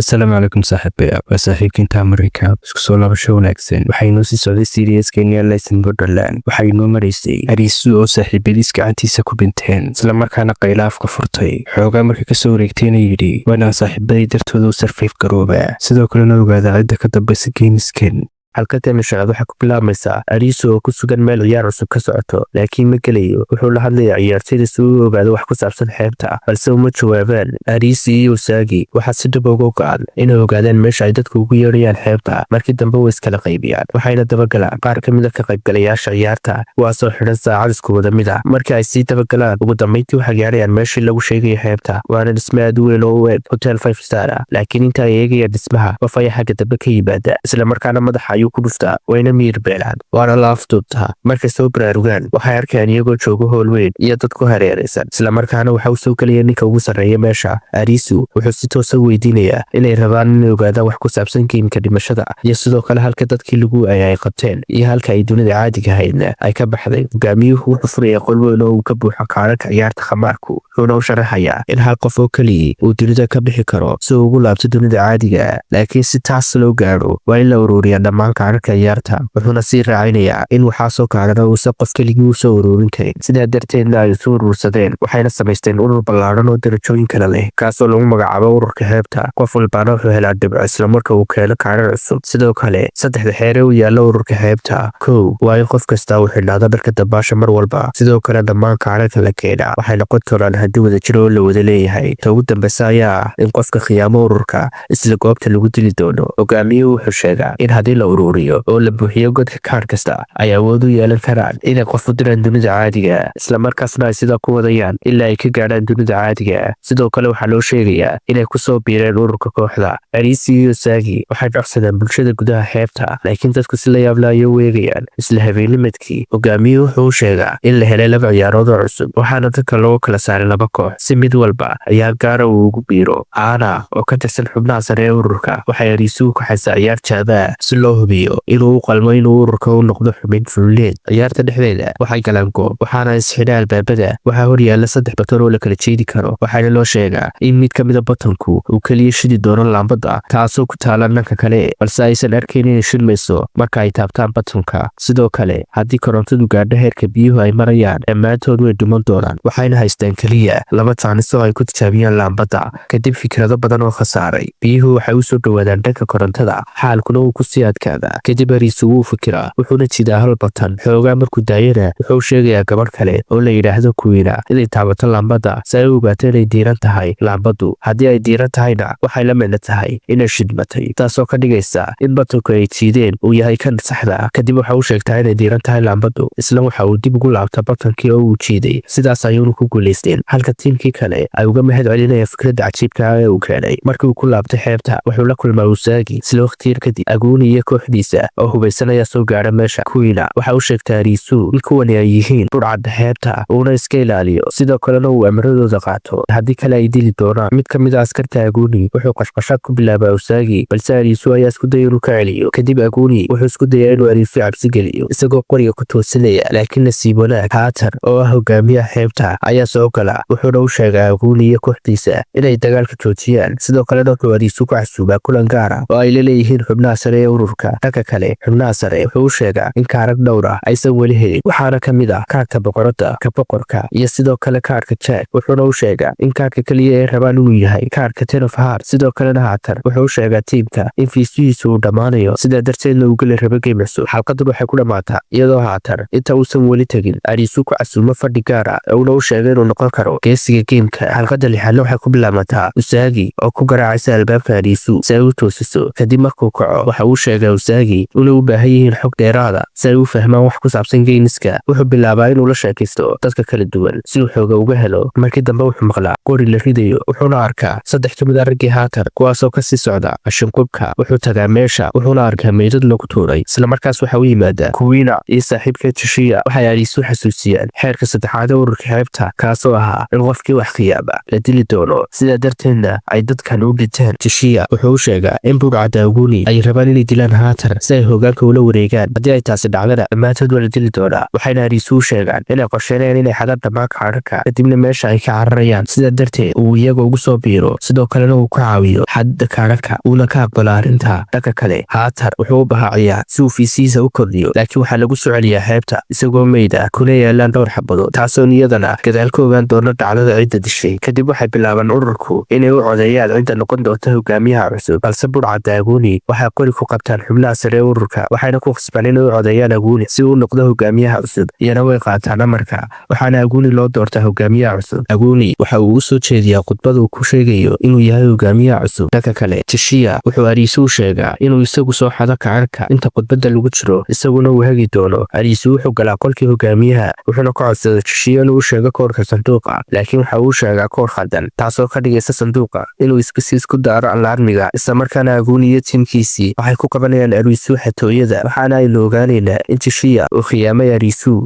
asalaamu calaykum saaxiibayaal waa saaxiibkiinta Mareykanka isku soo laabasho wanaagsan waxaynoo sii socday series Kenya Lesson Borderland waxaynoo maraysay Hariisu oo saaxiibadiis gacantiisa ku binteen isla markaana qaylaafka furtay xoogaa markii ka soo wareegtayna yidhi waana saaxiibadii dartooda u sarfayf garooba sidoo kalena ogaada cidda ka dambaysa geemiskan halkateena shaqad waxaa ku bilaabmaysaa Hariisu oo ku sugan meel ciyaar cusub ka socoto laakiin ma gelayo wuxuu la hadlayaa ciyaartoyda si uu ogaado wax ku saabsan xeebta balse uma jawaabaan Hariisu iyo Usagi waxaa si dhab uga go'an inay ogaadaan meesha ay dadku ugu yeedhayaan xeebta markii dambe way iskala qaybiyaan waxayna dabagalaan qaar ka mid ah ka qaybgalayaasha ciyaarta kuwaasoo xidhan saacad isku wada mid ah markii ay sii dabagalaan ugu dambeyntii waxay gaadhayaan meeshii lagu sheegaya xeebta waana dhisme aad u weyn oo u eg hotel 5 star ah laakiin inta ay eegayaan dhismaha qof ayaa xagga dambe ka yimaada isla markaana madaxa ayuu ku dhuftaa wayna miir beelaan waana la afduubtaa markay soo baraarugaan waxay arkaan iyagoo jooga hool weyn iyo dad ku hareeraysan isla markaana waxa uu soo gelaya ninka ugu sarreeya meesha Hariisu wuxuu si toos ah weydiinayaa inay rabaan inay ogaadaan wax ku saabsan geemka dhimashada iyo sidoo kale halka dadkii lagu ay qabteen iyo halka ay dunida caadiga ahaydna ay ka baxday hogaamiyuhu wuxuu furaya qol weyn oo uu ka buuxo kaararka ciyaarta khamaarku wuxuuna u sharaxayaa in hal qof oo keliya uu dunida ka bixi karo si uu ugu laabto dunida caadiga laakiin si taas loo gaadho waa in la ururiyaa dhammaan kaararka ciyaarta wuxuuna sii raacinayaa in waxaasoo kaarada uusan qof keligii u soo ururin karin sidaa darteedna ay isu urursadeen waxayna samaysteen urur ballaaran oo darajooyin kale leh kaasoo lagu magacaabo ururka xeebta qof walbaana wuxuu helaa dhibco isla marka uu keeno kaarar cusub sidoo kale saddexda xeere u yaalla ururka xeebta kow waa in qof kasta uu xidhnaado dharka dabaasha mar walba sidoo kale dhammaan kaararka la keenaa waxay noqon karaan haddii wada jiro oo la wada leeyahay ta ugu dambeysa ayaa ah in qofka khiyaamo ururka isla goobta lagu dili doono hogaamiyuhu wuxuu sheegaa in haddii la ururiyo oo la buuxiyo godka kaar kasta ay awood u yeelan karaan inay qof u diraan dunida caadiga isla markaasna ay sidaa ku wadayaan ilaa ay ka gaadhaan dunida caadiga sidoo kale waxaa loo sheegayaa inay ku soo biireen ururka kooxda Hariisu iyo Usagi waxay dhacsadeen bulshada gudaha xeebta laakiin dadku si la yaab leh ayay u eegayaan isla habeennimadkii hogaamiyuhu wuxuu sheegaa in la helay laba ciyaarood oo cusub waxaana dadka loogu kala saaray laba koox si mid walba ciyaar gaara uu ugu biiro Ana oo ka tirsan xubnaha sare ee ururka waxay Hariisu ku xaysaa ciyaar jaaba si loo hubiyo inuu u qalmo inuu ururka u noqdo xubin fulineed ciyaarta dhexdeeda waxay galaan goob waxaana isxidha albaabada waxaa hor yaalla 3 baton oo la kala jeedi karo waxaana loo sheegaa in mid ka mid a batonku uu keliya shidi doono laambada taasoo ku taala dhanka kale balse aysan arkayn inay shidmayso marka ay taabtaan batonka sidoo kale haddii korontadu gaadho heerka biyuhu ay marayaan dhammaantood way dhuman doonaan waxayna haystaan keliya 2 taanis oo ay ku tijaabiyaan laambada kadib fikrado badan oo khasaaray biyuhu waxay u soo dhowaadaan dhanka korontada xaalkuna uu ku sii adkaada kadib Hariisu wuu fikiraa wuxuuna jidaa hal batan xoogaa markuu daayana wuxuu sheegayaa gabadh kale oo la yidhaahdo Kuwiina inay taabato laambada si ay u ogaato inay diiran tahay laambadu haddii ay diiran tahayna waxay la micno tahay inay shidmatay taasoo ka dhigaysa in batonku ay jiideen uu yahay kan saxda kadib waxa uu sheegtaa inay diiran tahay laambadu isla waxa uu dib ugu laabta batankii oo uu jiiday sidaas ayuuna ku guulaysteen halka tiimkii kale ay uga mahad celinaya fikradda cajiibka ah ee uu keenay markii uu ku laabtay xeebta wuxuu la kulmaa Usagi isla waqti yar kadib Aguni iyo kooxdiisa oo hubaysanaya soo gaadha meesha Kuwiina waxa uu sheegtaa Hariisu in kuwani ay yihiin burcadda xeebta uuna iska ilaaliyo sidoo kalena uu amradooda qaato haddii kale ay dili doonaan mid ka mid ah askarta Aguni wuxuu qashqashaad ku bilaabaa Usagi balse Hariisu ayaa isku dayay inuu ka celiyo kadib Aguni wuxuu isku dayay inuu Hariisu cabsi geliyo isagoo qoriga ku toosinaya laakiin nasiib wanaag Hatter oo ah hogaamiyaha xeebta ayaa soo gala wuxuuna u sheegaa Aguni iyo kooxdiisa inay dagaalka joojiyaan sidoo kalena wuxuu Hariisu ku casuubaa kulan gaar ah oo ay la leeyihiin xubnaha sare ee ururka dhanka kale xubnaha sare wuxuu u sheegaa in kaarag dhowr ah aysan weli helin waxaana ka mid ah kaarka boqorada ka boqorka iyo sidoo kale kaarka Jack wuxuuna u sheegaa in kaarka kaliya ay rabaan inuu yahay kaarka Ten of Hearts sidoo kalena Hatter wuxuu u sheegaa tiimka in fiisihiisu uu dhammaanayo sidaa darteedna uu geli rabo game cusub xalqadu waxay ku dhammaataa iyadoo Hatter inta uusan weli tegin Hariisu ku casuumo fadhi gaar ah uuna u sheegay inuu noqon karo geesiga geemka xalqada lixaadna waxay ku bilaabmataa Usagi oo ku garaacaysa albaabka Hariisu si ay u toosiso kadib markuu kaco waxa uu sheegaa Usagi inuu u baahan yihiin xog dheeraada si ay u fahmaan wax ku saabsan geemiska wuxuu bilaabaa inuu la sheekaysto dadka kala duwan si uu xooga uga helo markii dambe wuxuu maqlaa qori la ridayo wuxuuna arkaa 3 ka mid ah raggii Hatter kuwaasoo ka sii socda qashinqubka wuxuu tagaa meesha wuxuuna arkaa meydad lagu tuuray isla markaas waxa uu yimaada Kuwiina iyo saaxiibka Tishiya waxay Hariisu xasuusiyaan xeerka saddexaad ee ururka xeebta kaasoo ahaa in qofkii wax khiyaaba la dili doono sidaa darteedna ay dadkan u dhinteen Tishiya wuxuu sheegaa in burcadda Aguni ay rabaan inay dilaan haatar si ay hogaanka ula wareegaan. haddii ay taasi dhacdana dhammaantood waa la dili doonaa. waxayna ariisuhu sheegaan inay qorsheynayaan inay xadaan dhammaan kaadhadhka kadibna meesha ay ka cararayaan. sidaa darteed uu iyaga ugu soo biiro, sidoo kalena uu ka caawiyo xadda kaadhadhka uuna ka aqbalo arrinta. dhanka kale haatar wuxuu u bahaaciyaa si uu fiisihiisa u kordhiyo, laakiin waxaa lagu soo celiyaa xeebta isagoo meyd ah kuna yaalaan dhowr xabadood, taasoo iyadana gadaal ka ogaan doona dhacdada cidda dishay. kadib waxay bilaabaan ururku inay u codeeyaan cidda noqon doonta hogaamiyaha cusub, balse budhcadda Aguni waxay qori ku qabtaan xubnaha sare ee ururka, waxayna ku khasbaan inay u codeeyaan Aguni si uu noqdo hogaamiyaha cusub. iyana way qaataan amarka, waxaana Aguni loo doortaa hogaamiyaha cusub. Aguni waxa uu u soo jeediyaa khudbad uu ku sheegayo inuu yahay hogaamiyaha cusub. dhanka kale Tishia wuxuu Arisu sheegaa inuu isagu soo xado kaadhadhka inta khudbadda lagu jiro, isaguna uu hagi doono. Arisu wuxuu galaa qolkii hogaamiyaha, wuxuuna ka codsaday Tishia inuu sheego koodhka sanduuqa, laakiin waxa uu sheegaa koodh khaldan, taasoo ka dhigaysa sanduuqa inuu isku daaro alarmiga. isla markaana Aguni iyo tiimkiisii waxay ku qabanayaan Arisu xatooyada, waxaana ay ogaanaynaa in Tishia uu khiyaamay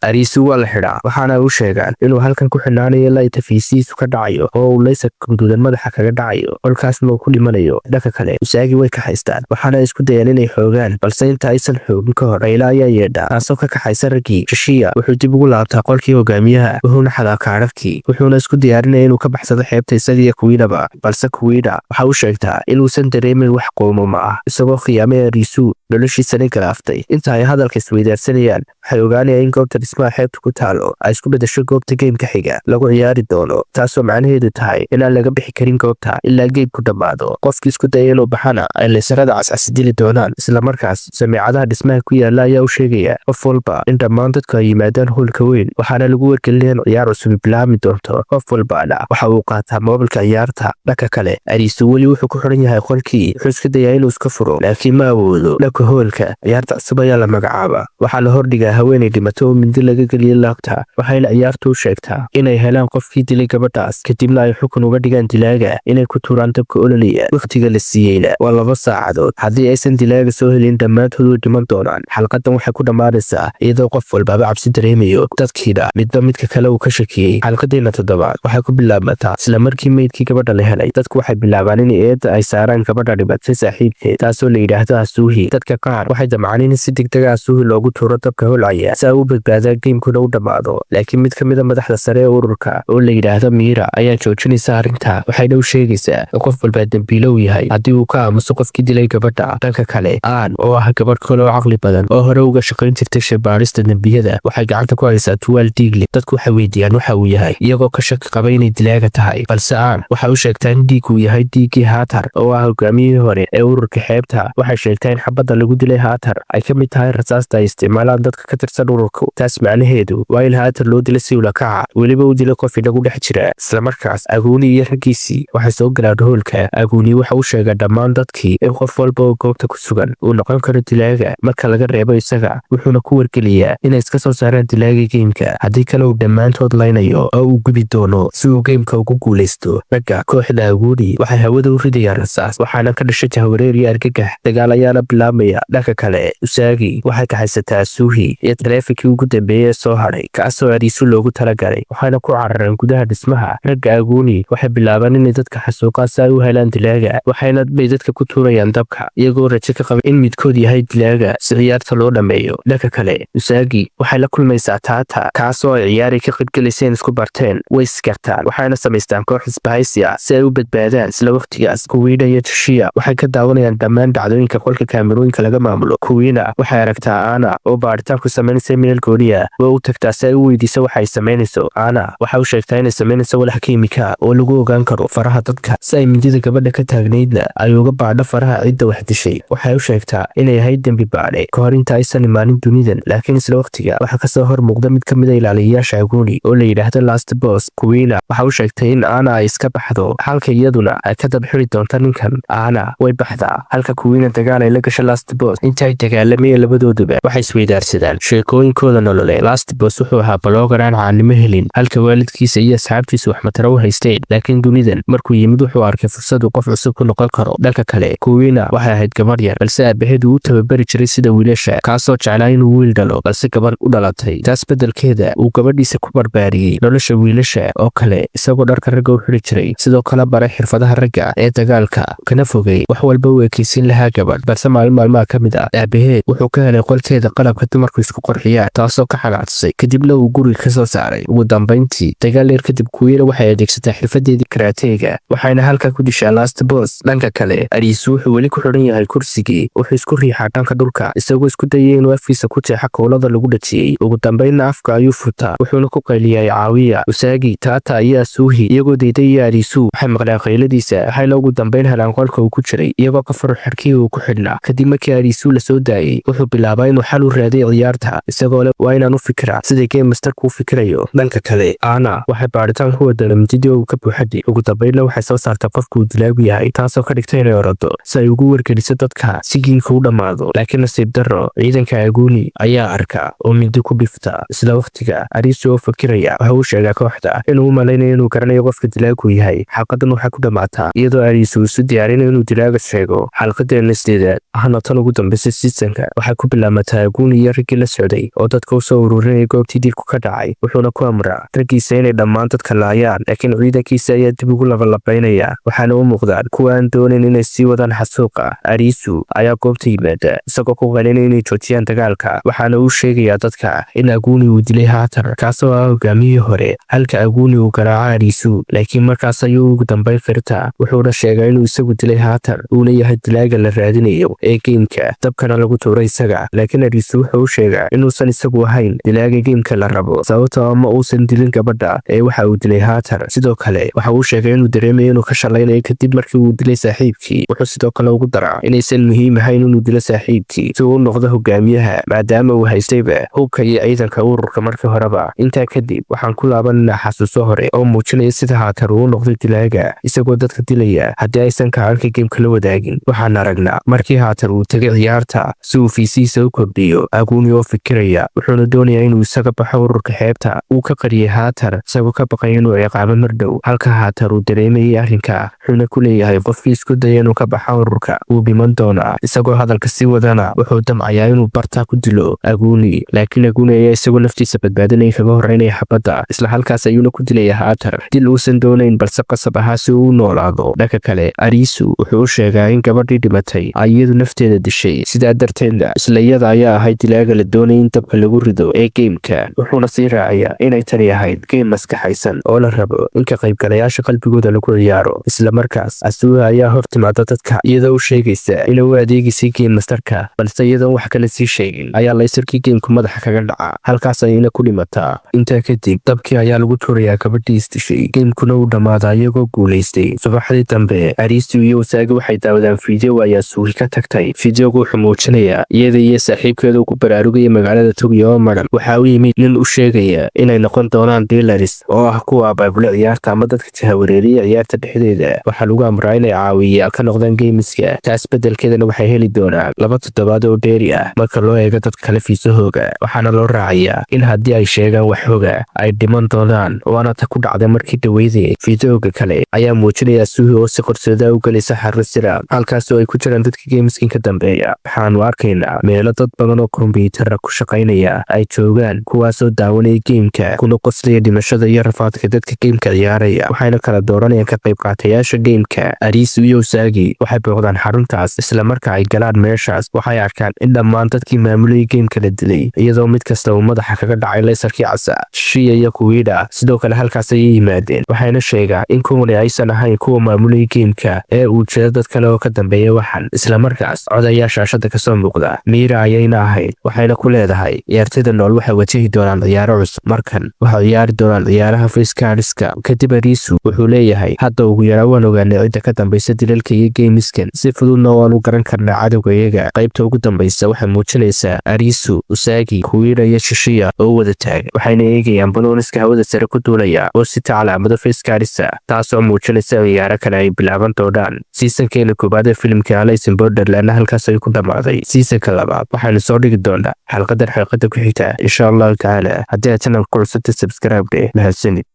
Arisu waa la xidhaa, waxaana uu sheegaan inuu halkan ku xidhnaanayo ilaa inta fiisihiisu ka dhacayo oo uu laysa guduudan madaxa kaga dhacayo, kolkaasna uu ku dhimanayo. dhanka kale Usagi way ka haystaan, waxaana isku dayaan inay xoogaan, balse inta aysan xoogin ka hor Layla ayaa yeedha, taasoo ka kaxaysa raggii. Tishia wuxuu dib ugu laabtaa qolkii hogaamiyaha, wuxuuna xadaa kaadhadhkii, wuxuuna isku diyaarinaya inuu ka baxsado xeebta isagiiyo Kuwiinaba, balse Kuwiina waxa uu sheegtaa inuusan dareemin wax qoomamo ah, isagoo khiyaamay Arisu noloshiisana galaaftay. inta ay hadalka isweydaarsanayaan waxay ogaanayaan in goobta dhismaha xeebta ku taalo ay isku bedesho goobta geemka xiga lagu ciyaari doono, taasoo macnaheedu tahay inaan laga bixi karin goobta ilaa geemku dhammaado. qofkii isku daya inuu baxana ay laysarada cascasi dili doonaan. isla markaas sameecadaha dhismaha ku yaala ayaa u sheegaya qof walba in dhammaan dadku ay yimaadaan hoolka weyn, waxaana lagu wargelinayaa in ciyaar cusub bilaami doonto. qof walbaana waxa uu qaataa moobilka ciyaarta. dhanka kale Arisu weli wuxuu ku xiran yahay qolkii, wuxuu iska dayaa inuu iska furo, laakiin ma awoodo. dhanka hoolka ciyaarta cusub ayaa la magacaaba, waxaa la hordhigaa haweeney dhimato oo mindi laga geliyay laabta, waxayna ciyaartu u sheegtaa inay helaan qofkii dilay gabadhaas, kadibna ay xukun uga dhigaan dilaaga inay ku tuuraan dabka ololaya. wakhtiga la siiyeyna waa 2 saacadood. haddii aysan dilaaga soo helin dhammaantood way dhiman doonaan. xalqadan waxay ku dhammaanaysaa iyadoo qof walbaaba cabsi dareemayo, dadkiina midba midka kale uu ka shakiyey. xalqadeena 7 waxay ku bilaabmataa isla markii meydkii gabadha la helay. dadku waxay bilaabaan in eedda ay saaraan gabadha dhibatay saaxiibkeed, taasoo la yidhaahdo Asuhi. dadka qaar waxay damcaan in si degdega Asuhi loogu tuuro dabka holcaya si ay u badbaadaan geemkuna u dhammaado, laakiin mid ka mid a madaxda sare ee ururka oo la yidhaahdo Mira ayaa joojinaysa arrinta, waxayna u sheegaysaa in qof walba dambiilo uu yahay haddii uu ka aamuso qofkii dilay gabadha. dhanka kale Aan oo ah gabadh kale oo caqli badan oo hore uga shaqayn jirtay shaybaarista dembiyada, waxay gacanta ku haysaa tuwaal dhiig leh. dadku waxay weydiiyaan waxa uu yahay, iyagoo ka shaki qaba inay dilaaga tahay, balse Aan waxay u sheegtaa in dhiig uu yahay dhiiggii Haatar oo ah hogaamiyihii hore ee ururka xeebta. waxay sheegtaa in xabadda lagu dilay Haatar ay ka mid tahay rasaasta ay isticmaalaan dadka ka tirsan ururku. taas macnaheedu waa in Haatar loo dilay si ula kaca, weliba uu dilay qof inagu dhex jira. isla markaas Aguni iyo raggiisii waxay soo galaan hoolka. Aguni waxa uu sheegaa dhammaan dadkii in qof walba oo goobta ku sugan uu noqon karo dilaaga marka laga reebo isaga, wuxuuna ku wargeliyaa inay iska soo saaraan dilaaga geemka, haddii kale uu dhammaantood laynayo oo uu gubi doono si uu geemka ugu guulaysto. ragga kooxda Aguni waxay hawada u ridayaan rasaas, waxaana ka dhashay jahwareer iyo argagax. dagaal ayaana bilaabmaya. dhanka kale Usagi waxay kaxaysataa Asuhi iyo taleefankii ugu dambeeyay ee soo hadhay, kaasoo Arisu loogu talagalay, waxayna ku carareen gudaha dhismaha. ragga Aguni waxay bilaabaan inay dadka xasuuqaan si ay u helaan dilaaga, waxayna bay dadka ku tuurayaan dabka iyagoo rajo ka qaba in midkood yahay dilaaga si ciyaarta loo dhammeeyo. dhanka kale Usagi waxay la kulmaysaa Tata, kaasoo ay ciyaari ka qaybgalayseen isku barteen. way iskartaan, waxayna samaystaan koox isbahaysi ah si ay u badbaadaan. isla waqtigaas Kuwiina iyo Tishia waxay ka daawanayaan dhammaan dhacdooyinka qolka kaamirooyinka laga maamulo. Kuwiina waxay aragtaa Ana oo baaritaan ku samaynaysa meel gooni ah, way u tagtaa si ay u weydiiso waxa ay samaynayso. Ana waxa uu sheegtaa inay samaynayso walax kiimika oo lagu ogaan karo faraha dadka, si ay mindida gabadha ka taagnaydna ay uga baadho faraha cidda wax dishay. waxay u sheegtaa inay ahayd dembi baadhe ka hor inta aysan imaanin dunidan, laakiin isla waqtiga waxaa kasoo hor muuqda mid ka mid a ilaaliyayaasha Aguni oo la yidhaahdo Last Boss. Kuwiina waxa uu sheegtay in Ana ay iska baxdo, halka iyaduna ay ka dabxiri doonto ninkan. Ana way baxdaa, halka Kuwiina dagaal ay la gasho Last Boss. inta ay dagaalamayeen labadooduba waxay isweydaarsadaan sheekooyinkooda nololeed. Last Boss wuxuu ahaa blogger aan caanimo helin, halka waalidkiisa iyo asxaabtiisu wax mataro u haysteen, laakiin dunidan markuu yimid wuxuu arkay fursad uu qof cusub ku noqon karo. dhanka kale Kuwiina waxay ahayd gabadh yar, balse aabaheed uu u tababari jiray sida wiilasha, kaasoo jeclaa inuu wiil dhalo, balse gabadh u dhalatay. taas beddelkeeda uu gabadhiisa ku barbaariyey nolosha wiilasha oo kale, isagoo dharka ragga u xidhi jiray, sidoo kale baray xirfadaha ragga ee dagaalka, kana fogay wax walba u ekaysiin lahaa gabadh. balse maalin maalmaha ka mid ah aabaheed wuxuu ka helay qolkeeda qalabka dumarku isku qorxiyaan taasoo ka xanaaqsay kadibna uu guriga ka soo saaray ugu dambayntii dagaal dheer kadib kuwiila waxay adeegsataa xirfadeedii karaateega waxayna halkaa ku dishaa last boss dhanka kale ariisu wuxuu weli ku xidhan yahay kursigii wuxuu isku riixaa dhanka dhulka isagoo isku dayay inuu afkiisa ku jeexa koolada lagu dhajiyey ugu dambaynna afka ayuu furtaa wuxuuna ku qayliyay caawiya usaagi taata iyo asuuhi iyagoo daydaya ariisu waxay maqlaan qayladiisa waxayna ugu dambayn helaan qolka uu ku jiray iyagoo ka faro xadhkii uu ku xidhnaa kadib markii ariisu la soo daayey wuxuu bilaabaa inuu xal u raaday ciyaarta isagoo leh waa inaan u fikiraa sida game masterku u fikirayo dhanka kale ana waxay baaritaan ku wadana mudidii uu ka buuxaday ugu dambaynna waxay soo saartaa qofku uu dilaagu yahay taasoo ka dhigtay inay orado si ay ugu wargeliso dadka si giinka u dhammaado laakiin nasiib darro ciidanka aguuni ayaa arka oo mindi ku dhifta isla wakhtiga ariisu oo fakiraya waxa uu sheegaa kooxda inuu u malaynayo inuu garanayo qofka dilaagu yahay xalqadan waxay ku dhammaataa iyadoo ariisu isu diyaarinayo inuu dilaaga sheego xalqadeena sideedaad ahna tan ugu dambaysay siisanka waxay ku bilaamataa aguuni iyo raggii la socday oo dadka u soo ururinaya goobtii dilku ka dhacay wuxuuna ku amraa raggiisa inay dhammaan dadka laayaan laakiin ciidankiisa ayaa dib ugu labalabaynaya waxaana u muuqdaan kuwa aan doonayn inay sii wadaan xasuuqa ariisu ayaa goobta yimaada isagoo ku qalinaya inay joojiyaan dagaalka waxaana uu sheegayaa dadka in aguuni uu dilay haatar kaasoo ah hogaamiyihii hore halka aguuni uu garaaco ariisu laakiin markaas ayuu ugu dambayn firtaa wuxuuna sheegaa inuu isagu dilay haatar uuna yahay dilaaga la raadinayo ee geemka dabkana lagu tuuray isaga laakiin ariisu wuxuu u sheegaa inuusan isagu ahayn dilaaga geemka la rabo sababtoo ama uusan dilin gabadha ee waxa uu dilay haatar sidoo kale waxa uu sheegay inuu dareemayo inuu ka shalaynayo kadib markii uu dilay saaxiibkii wuxuu sidoo kale ugu daraa inaysan muhiim ahayn inuu dilo saaxiibkii si uu u noqdo hogaamiyaha maadaama uu haystayba hubka iyo ciidanka ururka markii horeba intaa kadib waxaan ku laabananaa xasuuso hore oo muujinaya sida haatar uu u noqday dilaaga isagoo dadka dilaya haddii aysan kacarka geemka la wadaagin waxaan aragnaa markii haatar uu tegay ciyaarta si uu fiisihiisa u kordhiyo aguuni oo fikiraya wuxuuna doonayaa inuu isaga baxo ururka xeebta uu ka qariyay haatar isagoo ka baqay inuu ciqaabo mardhow halka haatar uu dareemayay arrinka wuxuuna ku leeyahay qofkii isku daya inuu ka baxo ururka wuu dhiman doonaa isagoo hadalka sii wadana wuxuu damcayaa inuu bartaa ku dilo aguuni laakiin aguuni ayaa isagoo naftiisa badbaadinaya kaga horreynaya xabadda isla halkaas ayuuna ku dilaya haatar dil uusan doonayn balse qasab ahaa si uu u noolaado dhanka kale ariisu wuxuu u sheegaa in gabadhii dhimatay ay iyadu nafteeda dishay sidaa darteedna isla iyada ayaa ahayd dilaaga la doonaya in dabka lagu rido ee geemka wuxuuna sii raacayaa inay tani ahayd geem maskaxaysan oo la rabo in ka qaybgalayaasha qalbigooda lagu ciyaaro isla markaas asuuha ayaa hor timaada dadka iyadoo u sheegaysa inay u adeegaysay geem mastarka balse iyadoon wax kale sii sheegin ayaa laysarkii geemku madaxa kaga dhaca halkaas ayayna ku dhimataa intaa kadib dabkii ayaa lagu tuurayaa gabadhii isdishay geemkuna uu dhammaadaa iyagoo guulaystay subaxdii dambe ariisu iyo wasaagi waxay daawadaan fiideo ayaa suuhi ka tagtay fideogu wuxuu muujinayaa iyada iyo saaxiibkeedu ku baraarugaya magaalada Tokyo oo maran waxaa u yimid nin u sheegaya inay noqon doonaan dealers oo ah kuwa abaabula ciyaarta ama dadka jahawareeriya ciyaarta dhexdeeda waxaa lagu amraa inay caawiya ka noqdaan geemiska taas beddelkeedana waxay heli doonaan 2 toddobaad oo dheeri ah marka loo eego dadka kale fiisahooga waxaana loo raacayaa in haddii ay sheegaan wax hoga ay dhiman doonaan waana ta ku dhacday markii dhaweydii fiidooga kale ayaa muujinaya suuhi oo si qorsada u galaysa xarrisira halkaas oo ay ku jiraan dadka geemiskin ka dambeeya waxaanu arkaynaa meelo dad badan oo kombiyuutarra ku shaqaynaya ay joogaan kuwaasoo daawanaya geemka kuna qoslaya dhimashada iyo rafaadka dadka geemka ciyaaraya waxayna kala dooranayaan ka qayb qaatayaasha geemka ariisu iyo usaagi waxay booqdaan xaruntaas isla marka ay galaan meeshaas waxay arkaan in dhammaan dadkii maamulayay geemka la dilay iyadoo mid kasta uu madaxa kaga dhacay laysarkii casa shiya iyo kuwiidha sidoo kale halkaas ayay yimaadeen waxayna sheegaa in kuwani aysan ahayn kuwa maamulayay geemka ee uu jiro dad kale oo ka dambeeya waxan isla markaas cod ayaa shaashada kasoo muuqda miira ayayna ahayd waxayna ku leedahay ciyaartida nool waxay wajahi doonaan ciyaaro cusub markan waxay ciyaari doonaan ciyaaraha facecardska kadib ariisu wuxuu leeyahay hadda ugu yaraa waan ogaanay cidda ka dambaysa dilalka iyo geemiskan si fududna waan u garan karnaa cadowga iyaga qaybta ugu dambaysa waxay muujinaysaa ariisu usaagi kuwiira iyo shishiya oo wada taagan waxayna eegayaan balooniska hawada sare ku duulaya oo sita calaamado facecardsa taasoo muujinaysa ciyaaro kale ay bilaaban doonaan siisankeena koobaad ee filimka Alice in Borderland halkaas ay ku dhammaaday siisanka labaad waxaynu soo dhigi doonaa xalqadan xalqada ku xigta insha Allah taala haddii aad channel ku cusubta subscribe mahadsanid